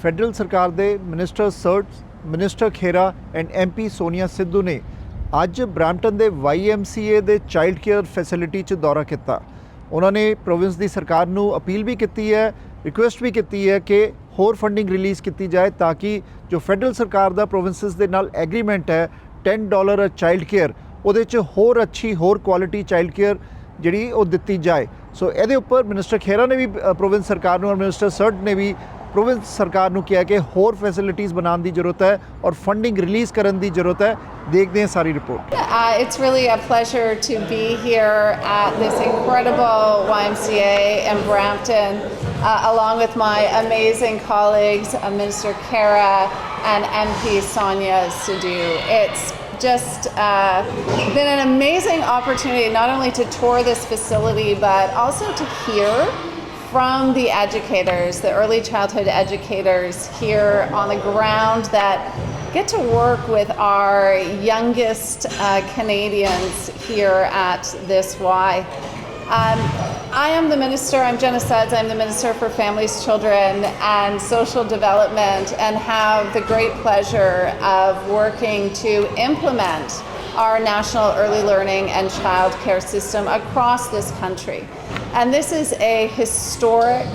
Federal ਸਰਕਾਰ ਦੇ minister ਸਰਟ, minister Khera and MP Sonia Sidhu ਨੇ ਅੱਜ ਬ੍ਰੈਂਪਟਨ ਦੇ YMCA ਦੇ ਚਾਈਲਡ ਕੇਅਰ ਫੈਸਿਲਿਟੀ 'ਚ ਦੌਰਾ ਕੀਤਾ। ਉਹਨਾਂ ਨੇ ਪ੍ਰੋਵਿੰਸ ਦੀ ਸਰਕਾਰ ਨੂੰ ਅਪੀਲ ਵੀ ਕੀਤੀ ਹੈ, ਰਿਕੁਐਸਟ ਵੀ ਕੀਤੀ ਹੈ ਕਿ ਹੋਰ ਫੰਡਿੰਗ ਰਿਲੀਜ਼ ਕੀਤੀ ਜਾਏ ਤਾਂ ਕਿ ਜੋ ਫੈਡਰਲ ਸਰਕਾਰ ਦਾ ਪ੍ਰੋਵਿੰਸਿਸ ਦੇ ਨਾਲ ਐਗਰੀਮੈਂਟ ਹੈ $10 ਅ ਚਾਈਲਡ ਕੇਅਰ, ਉਹਦੇ 'ਚ ਹੋਰ ਅੱਛੀ ਹੋਰ ਕੁਆਲਿਟੀ ਚਾਈਲਡ ਕੇਅਰ ਜਿਹੜੀ ਉਹ ਦਿੱਤੀ ਜਾਏ। ਸੋ ਇਹਦੇ ਉੱਪਰ ਮਿਨਿਸਟਰ ਖੇਰਾ ਨੇ ਵੀ ਪ੍ਰੋਵਿੰਸ ਸਰਕਾਰ ਨੂੰ ਔਰ ਮਿਨਿਸਟਰ ਸਰਟ ਨੇ ਵੀ ਪ੍ਰੋਵਿੰਸ ਸਰਕਾਰ ਨੂੰ ਕਿਹਾ ਕਿ ਹੋਰ ਫੈਸਿਲਿਟੀਜ਼ ਬਣਾਉਣ ਦੀ ਜ਼ਰੂਰਤ ਹੈ ਔਰ ਫੰਡਿੰਗ ਰਿਲੀਜ਼ ਕਰਨ ਦੀ ਜ਼ਰੂਰਤ ਹੈ। ਦੇਖਦੇ ਹਾਂ ਸਾਰੀ ਰਿਪੋर्ट। It's really a pleasure to be here at this incredible YMCA in Brampton, along with my amazing colleagues, Minister Kara and MP Sonia Sidhu. It's just been an amazing opportunity not only to tour this facility but also to hear from the educators, the early childhood educators here on the ground that get to work with our youngest Canadians here at this Y. I am the minister, I'm Jenna Suds, I'm the Minister for Families, Children and Social Development, and have the great pleasure of working to implement our national early learning and child care system across this country. And this is a historic,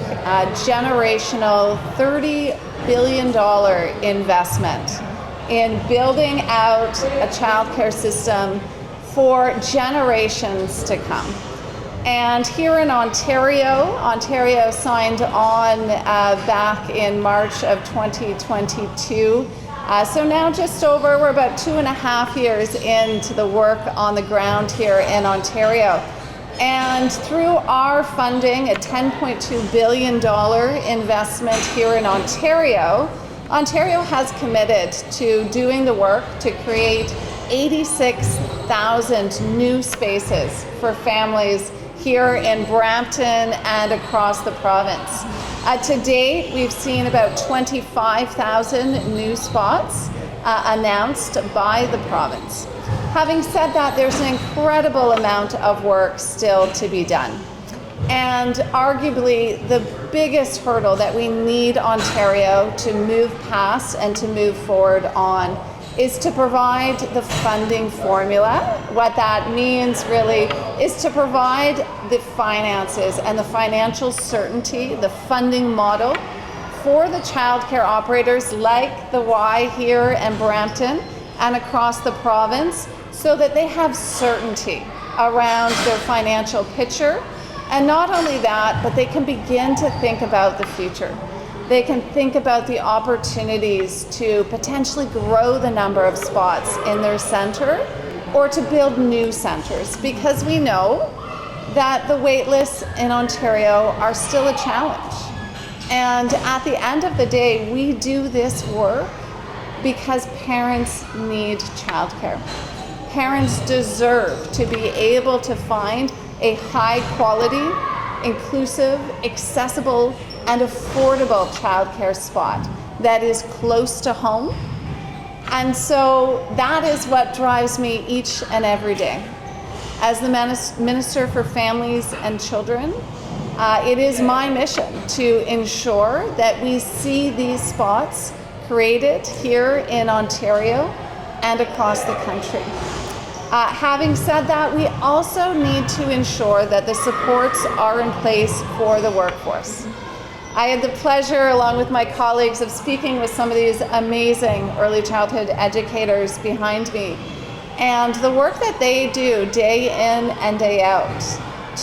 generational $30 billion investment in building out a child care system for generations to come. And here in Ontario signed on back in March of 2022. So now we're about 2.5 years into the work on the ground here in Ontario. And through our funding, a $10.2 billion investment here in Ontario, Ontario has committed to doing the work to create 86,000 new spaces for families here in Brampton and across the province. To date, we've seen about 25,000 new spots announced by the province. Having said that, there's an incredible amount of work still to be done. And arguably the biggest hurdle that we need Ontario to move past and to move forward on is to provide the funding formula. What that means really is to provide the finances and the financial certainty, the funding model for the childcare operators like the Y here in Brampton and across the province, so that they have certainty around their financial picture. And not only that, but they can begin to think about the future. They can think about the opportunities to potentially grow the number of spots in their centre or to build new centres, because we know that the wait lists in Ontario are still a challenge. And at the end of the day, we do this work because parents need childcare. Parents deserve to be able to find a high quality, inclusive, accessible and affordable childcare spot that is close to home. And so that is what drives me each and every day. As the Minister for Families and Children, it is my mission to ensure that we see these spots created here in Ontario and across the country. Having said that, we also need to ensure that the supports are in place for the workforce. I had the pleasure, along with my colleagues, of speaking with some of these amazing early childhood educators behind me. And the work that they do day in and day out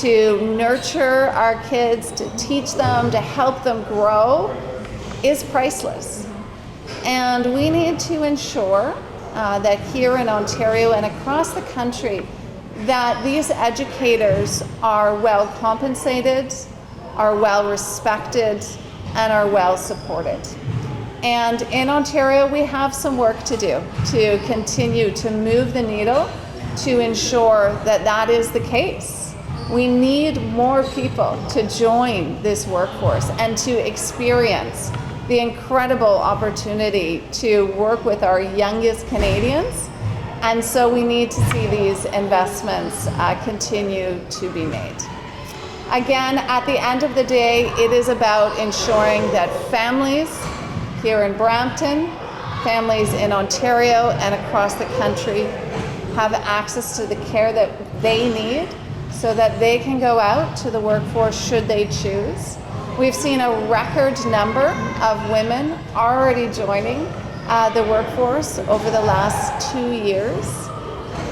to nurture our kids, to teach them, to help them grow is priceless. And we need to ensure that here in Ontario and across the country, that these educators are well compensated, are well respected, and are well supported. And in Ontario, we have some work to do to continue to move the needle to ensure that that is the case. We need more people to join this workforce and to experience the incredible opportunity to work with our youngest Canadians. And so we need to see these investments continue to be made. Again, at the end of the day, it is about ensuring that families here in Brampton, families in Ontario and across the country have access to the care that they need so that they can go out to the workforce should they choose. We've seen a record number of women already joining the workforce over the last 2 years.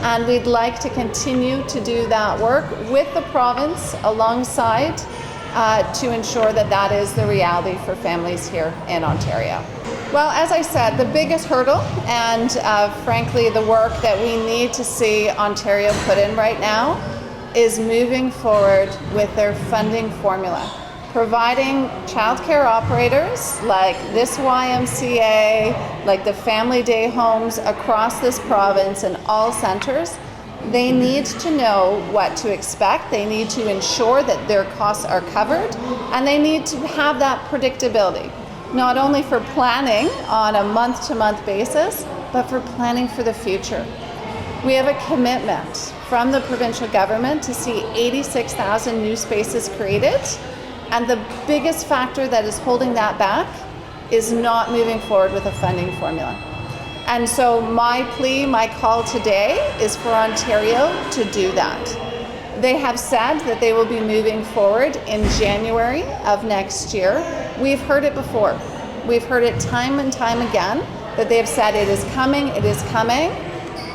And we'd like to continue to do that work with the province alongside to ensure that that is the reality for families here in Ontario. Well, as I said, the biggest hurdle and frankly the work that we need to see Ontario put in right now is moving forward with their funding formula. Providing childcare operators like this YMCA, like the family day homes across this province and all centres, they need to know what to expect. They need to ensure that their costs are covered, and they need to have that predictability, not only for planning on a month-to-month basis, but for planning for the future. We have a commitment from the provincial government to see 86,000 new spaces created, and the biggest factor that is holding that back is not moving forward with a funding formula. And so my plea, my call today is for Ontario to do that. They have said that they will be moving forward in January of next year. We've heard it before. We've heard it time and time again that they have said it is coming,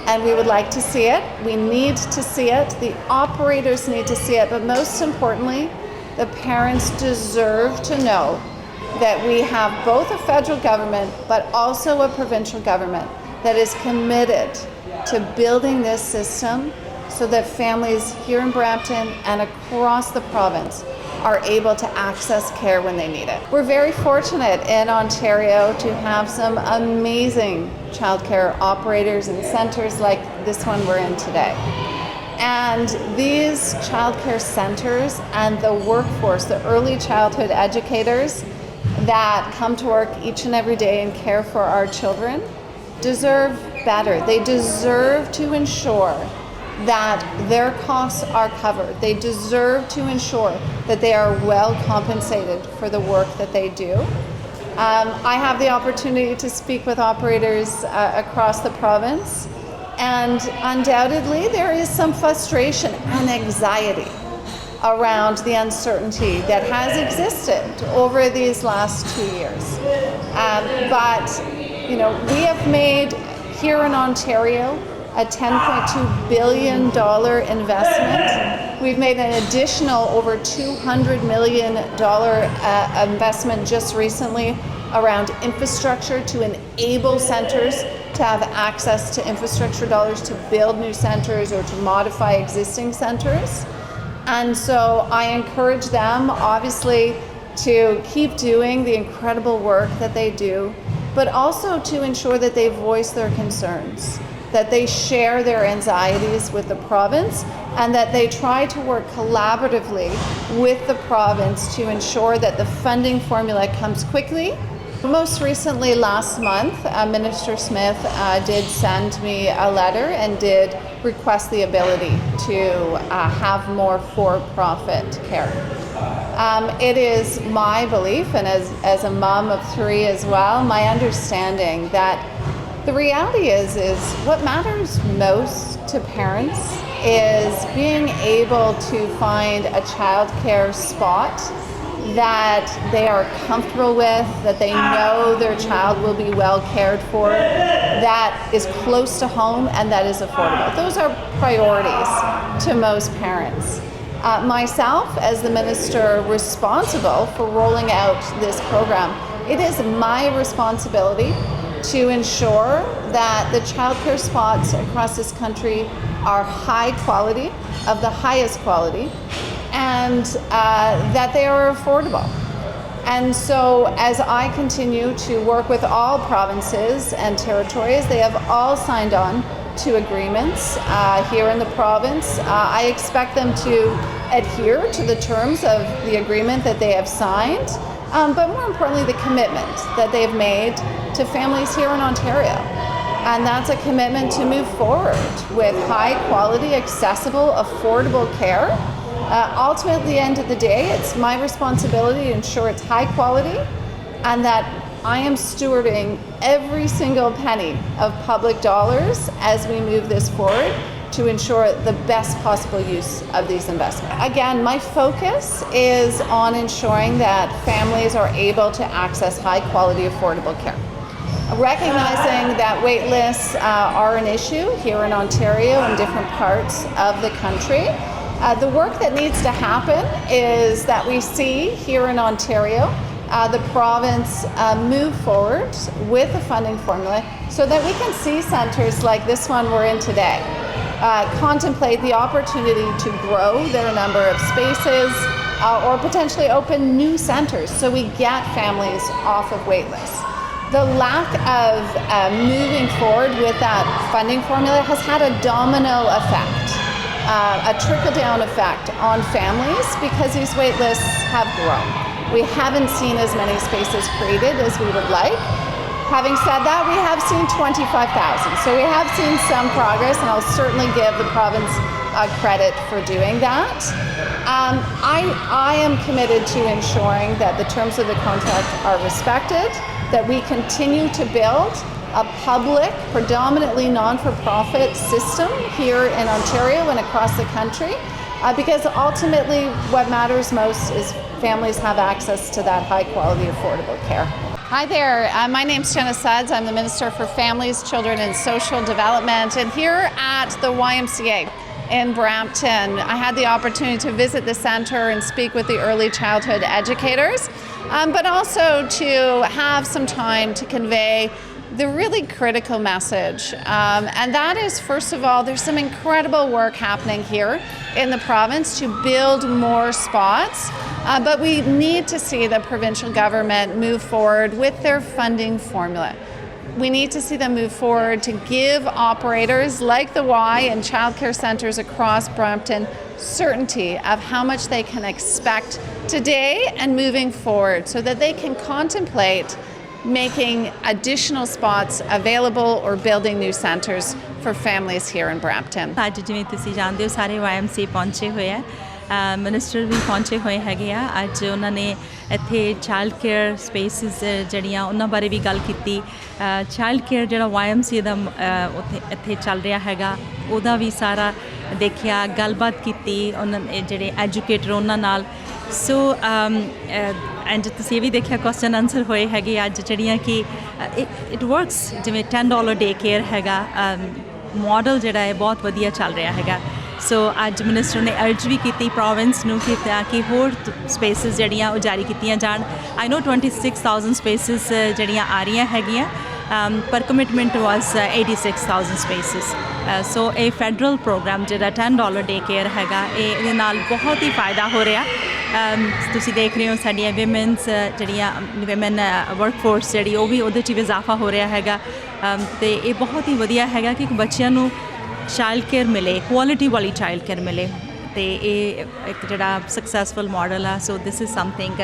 and we would like to see it. We need to see it. The operators need to see it, but most importantly, the parents deserve to know that we have both a federal government but also a provincial government that is committed to building this system so that families here in Brampton and across the province are able to access care when they need it. We're very fortunate in Ontario to have some amazing childcare operators and centres like this one we're in today. And these childcare centres and the workforce, the early childhood educators that come to work each and every day and care for our children deserve better. They deserve to ensure that their costs are covered. They deserve to ensure that they are well compensated for the work that they do. I have the opportunity to speak with operators across the province, and undoubtedly there is some frustration and anxiety around the uncertainty that has existed over these last 2 years. But we have made here in Ontario a $10.2 billion investment. We've made an additional over $200 million investment just recently around infrastructure to enable centres to have access to infrastructure dollars to build new centres or to modify existing centres. And so I encourage them, obviously, to keep doing the incredible work that they do, but also to ensure that they voice their concerns, that they share their anxieties with the province, and that they try to work collaboratively with the province to ensure that the funding formula comes quickly. Most recently, last month, Minister Smith did send me a letter and did request the ability to have more for-profit care. It is my belief, and as a mom of 3 as well, my understanding that the reality is what matters most to parents is being able to find a childcare spot that they are comfortable with, that they know their child will be well cared for, that is close to home, and that is affordable. Those are priorities to most parents. Myself, as the minister responsible for rolling out this program, it is my responsibility to ensure that the childcare spots across this country are high quality, of the highest quality, and that they are affordable. And so as I continue to work with all provinces and territories, they have all signed on to agreements here in the province. I expect them to adhere to the terms of the agreement that they have signed, but more importantly, the commitment that they've made to families here in Ontario. And that's a commitment to move forward with high quality, accessible, affordable care. Ultimately, at the end of the day, it's my responsibility to ensure it's high quality and that I am stewarding every single penny of public dollars as we move this forward to ensure the best possible use of these investments. Again, my focus is on ensuring that families are able to access high quality, affordable care. Recognizing that wait lists are an issue here in Ontario and different parts of the country, the work that needs to happen is that we see here in Ontario the province move forward with a funding formula so that we can see centres like this one we're in today contemplate the opportunity to grow their number of spaces or potentially open new centres so we get families off of wait lists. The lack of moving forward with that funding formula has had a domino effect, a trickle-down effect on families because these wait lists have grown. We haven't seen as many spaces created as we would like. Having said that, we have seen 25,000. So we have seen some progress, and I'll certainly give the province credit for doing that. I am committed to ensuring that the terms of the contract are respected, that we continue to build a public, predominantly non-for-profit system here in Ontario and across the country, because ultimately what matters most is families have access to that high-quality, affordable care. Hi there, my name's Jenna Suds. I'm the Minister for Families, Children and Social Development, and here at the YMCA in Brampton, I had the opportunity to visit the centre and speak with the early childhood educators, but also to have some time to convey the really critical message, and that is, first of all, there's some incredible work happening here in the province to build more spots, but we need to see the provincial government move forward with their funding formula. We need to see them move forward to give operators like the Y and childcare centres across Brampton certainty of how much they can expect today and moving forward so that they can contemplate making additional spots available or building new centres for families here in Brampton. ਅੱਜ ਜਿਵੇਂ ਤੁਸੀਂ ਜਾਣਦੇ ਹੋ ਸਾਰੇ YMCA ਪਹੁੰਚੇ ਹੋਏ ਆ minister ਵੀ ਪਹੁੰਚੇ ਹੋਏ ਹੈਗੇ ਆ ਅੱਜ ਉਹਨਾਂ ਨੇ ਇੱਥੇ ਚਾਈਲਡ ਕੇਅਰ ਸਪੇਸਿਸ ਜਿਹੜੀਆਂ ਉਹਨਾਂ ਬਾਰੇ ਵੀ ਗੱਲ ਕੀਤੀ ਚਾਈਲਡ ਕੇਅਰ ਜਿਹੜਾ YMCA ਦਾ ਇੱਥੇ ਚੱਲ ਰਿਹਾ ਹੈਗਾ ਉਹਦਾ ਵੀ ਸਾਰਾ ਦੇਖਿਆ ਗੱਲਬਾਤ ਕੀਤੀ ਉਹਨਾਂ ਜਿਹੜੇ ਐਜੂਕੇਟਰ ਉਹਨਾਂ ਨਾਲ ਸੋ ਐਂਡ ਤੁਸੀਂ ਇਹ ਵੀ ਦੇਖਿਆ ਕੁਐਸਚਨ ਆਨਸਰ ਹੋਏ ਹੈਗੇ ਅੱਜ ਜਿਹੜੀਆਂ ਕਿ ਇਟ ਵਰਕਸ ਜਿਵੇਂ $10 ਡੇ ਕੇਅਰ ਹੈਗਾ ਮਾਡਲ ਜਿਹੜਾ ਹੈ ਬਹੁਤ ਵਧੀਆ ਚੱਲ ਰਿਹਾ ਹੈਗਾ ਸੋ ਅੱਜ ਮਿਨਿਸਟਰ ਨੇ ਅਰਜ ਵੀ ਕੀਤੀ ਪ੍ਰੋਵਿੰਸ ਨੂੰ ਕਿ ਹੋਰ ਸਪੇਸਿਸ ਜਿਹੜੀਆਂ ਉਹ ਜਾਰੀ ਕੀਤੀਆਂ ਜਾਣ ਆਈ ਨੋ 26,000 ਸਪੇਸਿਸ ਜਿਹੜੀਆਂ ਆ ਰਹੀਆਂ ਹੈਗੀਆਂ ਪਰ ਕਮਿਟਮੈਂਟ ਵਾਸ 86,000 ਸਪੇਸਿਸ ਸੋ ਇਹ ਫੈਡਰਲ ਪ੍ਰੋਗਰਾਮ ਜਿਹੜਾ $10 ਡੇ ਕੇਅਰ ਹੈਗਾ ਇਹਦੇ ਨਾਲ ਬਹੁਤ ਹੀ ਫਾਇਦਾ ਹੋ ਰਿਹਾ ਤੁਸੀਂ ਦੇਖ ਰਹੇ ਹੋ ਸਾਡੀਆਂ ਵਿਮਨਸ ਜਿਹੜੀਆਂ ਵਿਮਨ ਵਰਕਫੋਰਸ ਜਿਹੜੀ ਉਹ ਵੀ ਉਹਦੇ 'ਚ ਵੀ ਇਜ਼ਾਫਾ ਹੋ ਰਿਹਾ ਹੈਗਾ ਅਤੇ ਇਹ ਬਹੁਤ ਹੀ ਵਧੀਆ ਹੈਗਾ ਕਿ ਬੱਚਿਆਂ ਨੂੰ ਚਾਈਲਡ ਕੇਅਰ ਮਿਲੇ ਕੁਆਲਿਟੀ ਵਾਲੀ ਚਾਈਲਡ ਕੇਅਰ ਮਿਲੇ ਅਤੇ ਇਹ ਇੱਕ ਜਿਹੜਾ ਸਕਸੈਸਫੁਲ ਮਾਡਲ ਆ ਸੋ ਦਿਸ ਇਜ਼ ਸਮਥਿੰਗ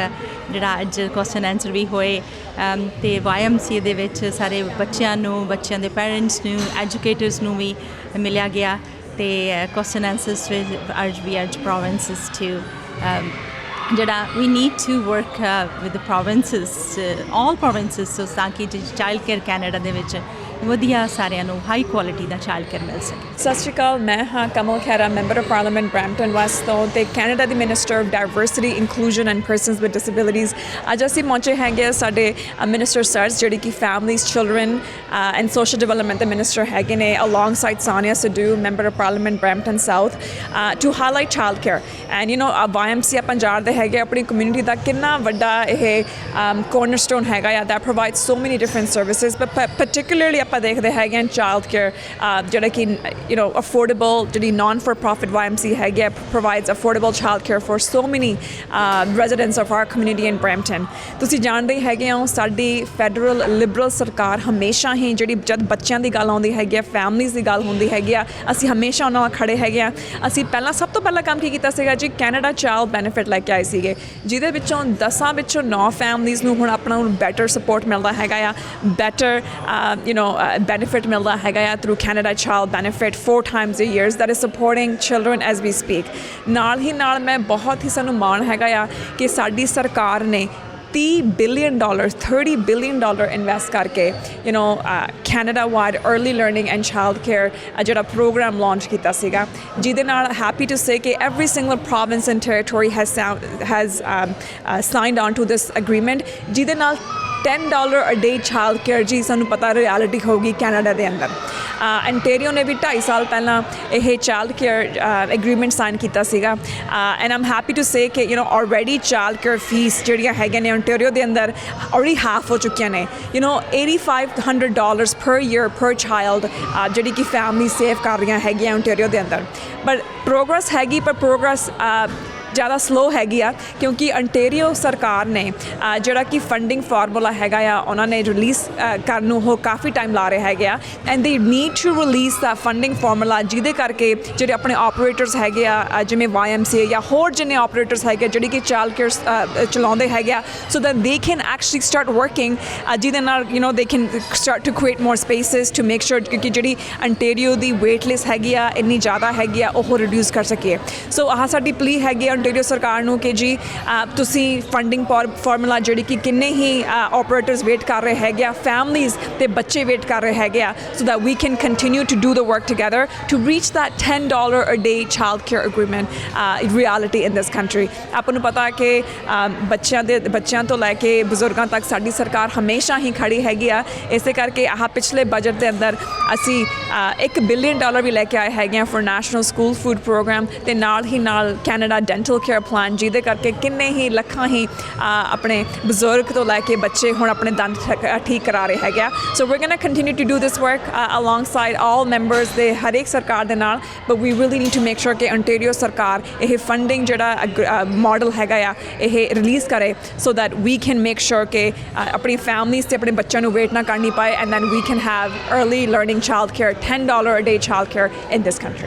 ਜਿਹੜਾ ਅੱਜ ਕੁਐਸਚਨ ਆਨਸਰ ਵੀ ਹੋਏ ਅਤੇ YMCA ਦੇ ਵਿੱਚ ਸਾਰੇ ਬੱਚਿਆਂ ਨੂੰ ਬੱਚਿਆਂ ਦੇ ਪੇਰੈਂਟਸ ਨੂੰ ਐਜੂਕੇਟਰਸ ਨੂੰ ਵੀ ਮਿਲਿਆ ਗਿਆ ਅਤੇ ਕੁਐਸਚਨ ਆਨਸਰਸ ਵੀ ਅੱਜ ਪ੍ਰੋਵਿੰਸਿਸ ਟੂ ਜਿਹੜਾ we need to work with the provinces all provinces so ਤਾਂ ਕਿ ਚਾਈਲਡ ਕੇਅਰ ਕੈਨੇਡਾ ਦੇ ਵਿੱਚ ਵਧੀਆ ਸਾਰਿਆਂ ਨੂੰ ਹਾਈ ਕੁਆਲਿਟੀ ਦਾ ਚਾਈਲਡ ਕੇਅਰ ਮਿਲ ਸਕੇ ਸਤਿ ਸ਼੍ਰੀ ਅਕਾਲ ਮੈਂ ਹਾਂ Kamal Khaira member of parliament Brampton West ਤੋਂ ਅਤੇ ਕੈਨੇਡਾ ਦੀ minister of diversity inclusion and persons with disabilities ਅੱਜ ਅਸੀਂ ਪਹੁੰਚੇ ਹੈਗੇ ਸਾਡੇ ਮਿਨਿਸਟਰ ਸਰਸ ਜਿਹੜੀ ਕਿ families children and social development ਦੇ ਮਿਨਿਸਟਰ ਹੈਗੇ ਨੇ along Sonia Sidhu member of parliament Brampton South to highlight child care and you know YMCA Punjab ਦੇ ਹੈਗੇ ਆਪਣੀ ਕਮਿਊਨਿਟੀ ਦਾ ਕਿੰਨਾ ਵੱਡਾ ਇਹ ਕੋਰਨਰਸਟੋਨ ਹੈਗਾ ਆ ਦੈਟ ਪ੍ਰੋਵਾਈਡ ਸੋ ਮੈਨੀ ਡਿਫਰੈਂਟ ਸਰਵਿਸਿਜ਼ ਬਟ ਪਰਟੀਕੂਲਰਲੀ ਆਪਾਂ ਦੇਖਦੇ ਹੈਗੇ ਚਾਈਲਡ ਕੇਅਰ ਜਿਹੜਾ ਕਿ ਯੂ ਨੋ ਅਫੋਰਡੇਬਲ ਜਿਹੜੀ ਨਾਨ ਫॉर ਪ੍ਰੋਫਿਟ YMCA ਹੈਗੀ ਆ provides affordable child care for so many residents of our community in Brampton ਤੁਸੀਂ ਜਾਣਦੇ ਹੈਗੇ ਹੋ ਸਾਡੀ ਫੈਡਰਲ ਲਿਬਰਲ ਸਰਕਾਰ ਹਮੇਸ਼ਾ ਹੀ ਜਿਹੜੀ ਜਦ ਬੱਚਿਆਂ ਦੀ ਗੱਲ ਆਉਂਦੀ ਹੈਗੀ ਆ ਫੈਮਲੀਜ਼ ਦੀ ਗੱਲ ਹੁੰਦੀ ਹੈਗੀ ਆ ਅਸੀਂ ਹਮੇਸ਼ਾ ਉਹਨਾਂ ਨਾਲ ਖੜੇ ਹੈਗੇ ਆ ਅਸੀਂ ਸਭ ਤੋਂ ਪਹਿਲਾਂ ਕੰਮ ਕੀ ਕੀਤਾ ਸੀਗਾ ਜੀ ਕੈਨੇਡਾ ਚਾਈਲਡ ਬੈਨੀਫਿਟ ਲੈ ਕੇ ਆਏ ਸੀਗੇ ਜਿਹਦੇ ਵਿੱਚੋਂ 10 ਵਿੱਚੋਂ 9 ਫੈਮਲੀਜ਼ ਨੂੰ ਹੁਣ ਆਪਣਾ ਬੈਟਰ ਸਪੋਰਟ ਮਿਲਦਾ ਹੈਗਾ ਆ ਬੈਟਰ ਯੂ ਨੋ benefit ਮਿਲਦਾ ਹੈਗਾ ਆ through Canada child benefit 4 times a year that is supporting children as we speak ਨਾਲ ਹੀ ਨਾਲ ਮੈਂ ਬਹੁਤ ਹੀ ਸਾਨੂੰ ਮਾਣ ਹੈਗਾ ਆ ਕਿ ਸਾਡੀ ਸਰਕਾਰ ਨੇ $30 billion ਇਨਵੈਸਟ ਕਰਕੇ Canada wide early learning and child care ਜਿਹੜਾ ਪ੍ਰੋਗਰਾਮ ਲਾਂਚ ਕੀਤਾ ਸੀਗਾ, ਜਿਹਦੇ ਨਾਲ ਹੈਪੀ ਟੂ ਸੇ ਕਿ every single province and territory has signed on to this agreement, ਜਿਹਦੇ ਨਾਲ $10 a day ਚਾਈਲਡ ਕੇਅਰ ਜੀ ਸਾਨੂੰ ਪਤਾ ਰਿਐਲਿਟੀ ਹੋਊਗੀ ਕੈਨੇਡਾ ਦੇ ਅੰਦਰ। ਅੰਟੇਰੀਓ ਨੇ ਵੀ 2.5 ਸਾਲ ਪਹਿਲਾਂ ਇਹ ਚਾਈਲਡ ਕੇਅਰ ਐਗਰੀਮੈਂਟ ਸਾਈਨ ਕੀਤਾ ਸੀਗਾ and I'm happy to say ਕਿ ਆਲਰੇਡੀ ਚਾਈਲਡ ਕੇਅਰ ਫੀਸ ਜਿਹੜੀਆਂ ਹੈਗੀਆਂ ਨੇ ਅੰਟੇਰੀਓ ਦੇ ਅੰਦਰ ਆਲਰੇਡੀ ਹਾਫ ਹੋ ਚੁੱਕੀਆਂ ਨੇ। $8,500 per year per child ਜਿਹੜੀ ਕਿ ਫੈਮਲੀ ਸੇਵ ਕਰ ਰਹੀਆਂ ਹੈਗੀਆਂ ਅੰਟੇਰੀਓ ਦੇ ਅੰਦਰ। ਬਟ ਪ੍ਰੋਗਰੈਸ ਹੈਗੀ, ਪਰ ਪ੍ਰੋਗਰੈਸ ज़्यादा स्लो हैगी आ क्योंकि अंटेरियो सरकार ने जोड़ा कि फंडिंग फार्मूला हैगा आ उन्होंने रिलीज़ करन वो काफ़ी टाइम ला रहे हैगे आ and they need to release the funding formula जिहदे करके जोड़े अपने ऑपरेटर्स हैगे आ जिवें YMCA या होर जिन्ने ऑपरेटर्स हैगे जिहड़ी कि चाइल्ड केयर चलाउंदे हैगे आ so that they can actually start working जिहदे नाल they can start to create more spaces to make sure क्योंकि जिहड़ी अंटेरियो दी वेट लिस्ट हैगी आ इन्नी ज़्यादा हैगी आ वो रिड्यूस कर सकीए। सो आह साडी प्ली हैगी अंटेरियो सरकार नूं कि जी तुसीं फंडिंग फार्मूला जिहड़ी कि किन्ने ही ऑपरेटर्स वेट कर रहे हैगे आ, फैमिलीज़ ते बच्चे वेट कर रहे हैगे आ, so that we can continue to do the work together to reach that $10 a day child care agreement reality in this country. आपां नूं पता कि बच्चों तो लैके बजुर्गों तक साडी सरकार हमेशा ही खड़ी हैगी आ, इसे करके आह पिछले बजट के अंदर असी $1 billion भी लैके आए हैगे for national school food programme ते नाल ही नाल कैनेडा डेंटल केयर प्लान जिहदे करके किन्ने ही लखां ही अपने बजुर्ग तो लैके बच्चे हुण अपने दंद ठीक करा रहे हैगे। So we gonna continue to do this work alongside all members दे हर एक सरकार दे नाल, but we really need to make sure कि अंटेरियो सरकार यह फंडिंग जिहड़ा मॉडल हैगा आ यह रिलीज़ करे so that we can make sure कि अपनी फैमिलीज़ ते अपने बच्चों नूं वेट ना करनी पाए and then we can have early learning child care $10 a day child care in this country.